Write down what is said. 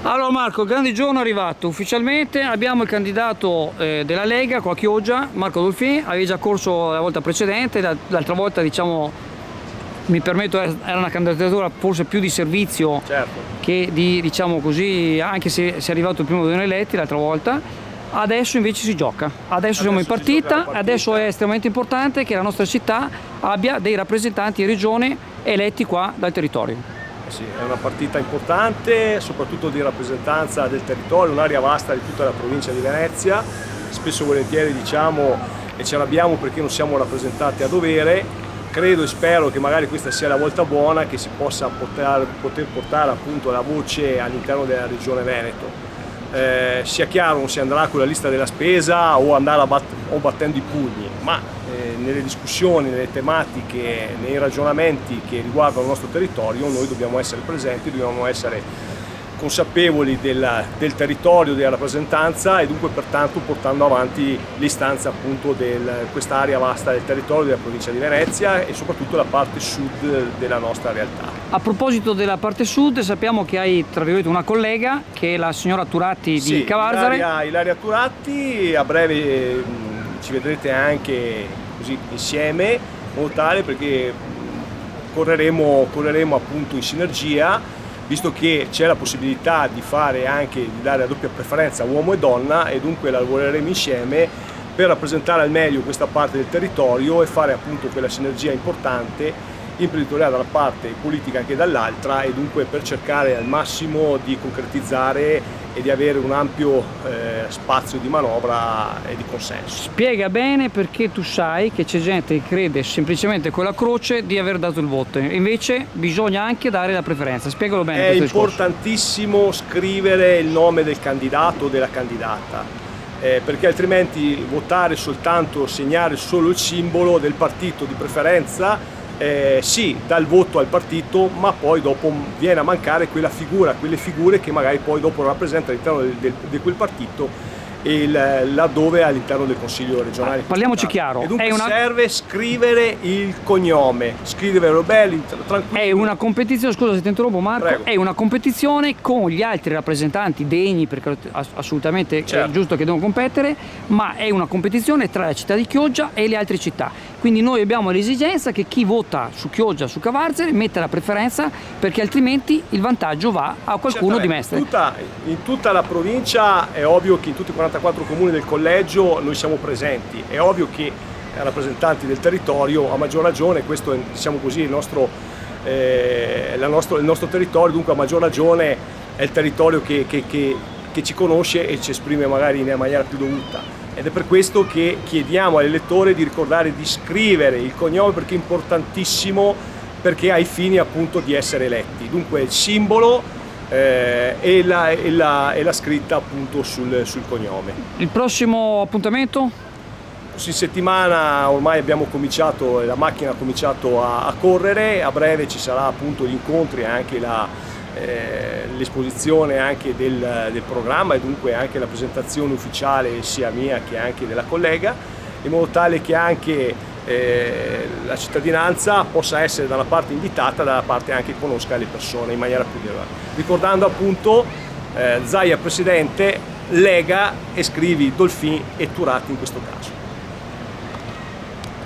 Allora Marco, grande giorno è arrivato, ufficialmente abbiamo il candidato della Lega qua a Chioggia, Marco Dolfin, aveva già corso la volta precedente, l'altra volta diciamo, mi permetto, era una candidatura forse più di servizio, certo, che di, diciamo così, anche se è arrivato il primo dei non eletti l'altra volta. Adesso invece si gioca, adesso siamo in partita, adesso è estremamente importante che la nostra città abbia dei rappresentanti in regione eletti qua dal territorio. Sì, è una partita importante, soprattutto di rappresentanza del territorio, un'area vasta di tutta la provincia di Venezia. Spesso e volentieri diciamo e ce l'abbiamo perché non siamo rappresentati a dovere. Credo e spero che magari questa sia la volta buona, che si possa poter portare appunto la voce all'interno della regione Veneto. Sia chiaro, non si andrà con la lista della spesa o andare battendo i pugni, ma nelle discussioni, nelle tematiche, nei ragionamenti che riguardano il nostro territorio noi dobbiamo essere presenti, dobbiamo essere consapevoli del territorio, della rappresentanza e dunque pertanto portando avanti l'istanza appunto di quest'area vasta del territorio della provincia di Venezia e soprattutto la parte sud della nostra realtà. A proposito della parte sud, sappiamo che hai tra virgolette una collega che è la signora Turatti di Cavarzare. Ilaria Turatti, a breve ci vedrete anche così insieme, in modo tale perché correremo appunto in sinergia, visto che c'è la possibilità di dare la doppia preferenza uomo e donna e dunque lavoreremo insieme per rappresentare al meglio questa parte del territorio e fare appunto quella sinergia importante imprenditoriale da una parte e politica anche dall'altra e dunque per cercare al massimo di concretizzare e di avere un ampio spazio di manovra e di consenso. Spiega bene, perché tu sai che c'è gente che crede semplicemente con la croce di aver dato il voto, invece bisogna anche dare la preferenza. Spiegalo bene. È importantissimo scrivere il nome del candidato o della candidata, perché altrimenti votare soltanto, segnare solo il simbolo del partito di preferenza sì, dà il voto al partito, ma poi dopo viene a mancare quelle figure che magari poi dopo rappresentano all'interno di quel partito e laddove all'interno del Consiglio regionale. Parliamoci chiaro. E dunque serve scrivere il cognome, scrivere belli, tranquilli. È una competizione, scusa se ti interrompo Marco, prego. È una competizione con gli altri rappresentanti degni, perché assolutamente certo, è giusto che devono competere, ma è una competizione tra la città di Chioggia e le altre città. Quindi noi abbiamo l'esigenza che chi vota su Chioggia, su Cavarzare, metta la preferenza, perché altrimenti il vantaggio va a qualcuno di Mestre. In tutta la provincia è ovvio che in tutti i 44 comuni del collegio noi siamo presenti, è ovvio che rappresentanti del territorio, a maggior ragione, questo è diciamo così, il nostro territorio, dunque a maggior ragione è il territorio che ci conosce e ci esprime magari in maniera più dovuta. Ed è per questo che chiediamo all'elettore di ricordare di scrivere il cognome, perché è importantissimo, perché ai fini appunto di essere eletti. Dunque il simbolo e la scritta appunto sul cognome. Il prossimo appuntamento? In settimana ormai abbiamo cominciato, la macchina ha cominciato a correre, a breve ci sarà appunto gli incontri e anche l'esposizione anche del programma e dunque anche la presentazione ufficiale sia mia che anche della collega, in modo tale che anche la cittadinanza possa essere da una parte invitata, dalla parte anche conosca le persone in maniera più diretta. Ricordando appunto Zaia presidente, Lega e scrivi Dolfin e Turatti in questo caso.